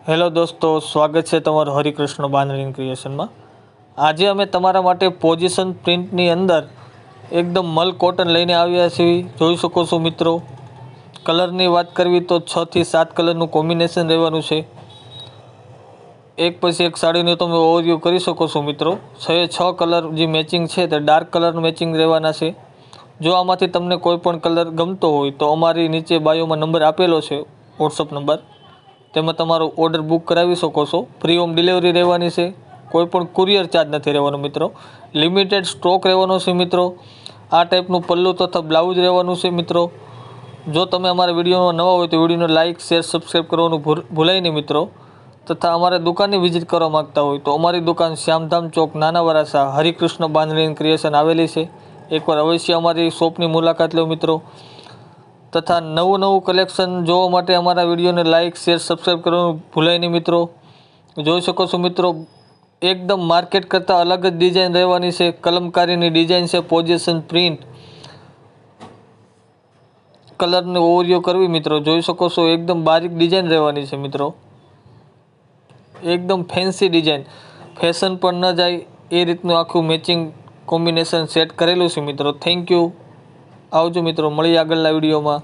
Hello દોસ્તો, સ્વાગત છે તમારું હરિકૃષ્ણ બાંધણી ક્રિએશનમાં। આજે અમે તમારા માટે પોઝિશન પ્રિન્ટની અંદર એકદમ મલ કોટન લઈને આવ્યા છીએ। જોઈ શકો છો મિત્રો, કલરની વાત કરવી તો 6 થી 7 કલરનું કોમ્બિનેશન રહેવાનું છે। એક પછી એક સાડીનું તમે ઓવરવ્યૂ કરી શકો છો મિત્રો। 6 કલર જે મેચિંગ છે તે ડાર્ક કલર મેચિંગ રહેવાના છે। જો આમાંથી તમને કોઈ પણ કલર ગમતો હોય તો અમારી નીચે બાયોમાં નંબર આપેલો છે, વોટ્સઅપ નંબર, તેમાં તમારો ઓર્ડર બુક કરાવી શકો છો। ફ્રી હોમ ડિલિવરી રહેવાની છે, કોઈ પણ કુરિયર ચાર્જ નથી રહેવાનો મિત્રો। લિમિટેડ સ્ટોક રહેવાનો છે મિત્રો। આ ટાઈપનું પલ્લું તથા બ્લાઉઝ રહેવાનું છે મિત્રો। જો તમે અમારા વિડીયોમાં નવા હોય તો વિડીયોને લાઇક, શેર, સબસ્ક્રાઈબ કરવાનું ભૂલાય નહીં મિત્રો। તથા અમારા દુકાનની વિઝિટ કરવા માગતા હોય તો અમારી દુકાન શ્યામધામ ચોક, નાના વરાસા, હરિકૃષ્ણ બાંધણી ક્રિએશન આવેલી છે। એકવાર અવશ્ય અમારી શોપની મુલાકાત લો મિત્રો। તથા નવું કલેક્શન જોવા માટે અમારા વિડીયોને લાઇક, શેર, સબસ્ક્રાઈબ કરવાનું ભૂલાય નહીં મિત્રો। જોઈ શકો છો મિત્રો, એકદમ માર્કેટ કરતાં અલગ જ ડિઝાઇન રહેવાની છે। કલમકારીની ડિઝાઇન છે, પોઝિશન પ્રિન્ટ, કલરને ઓવરવ્યૂ કરવી મિત્રો। જોઈ શકો છો એકદમ બારીક ડિઝાઇન રહેવાની છે મિત્રો। એકદમ ફેન્સી ડિઝાઇન, ફેશન પણ ન જાય એ રીતનું આખું મેચિંગ કોમ્બિનેશન સેટ કરેલું છે મિત્રો। થેન્ક યુ, આવજો મિત્રો, મળીએ આગળના વિડીયોમાં।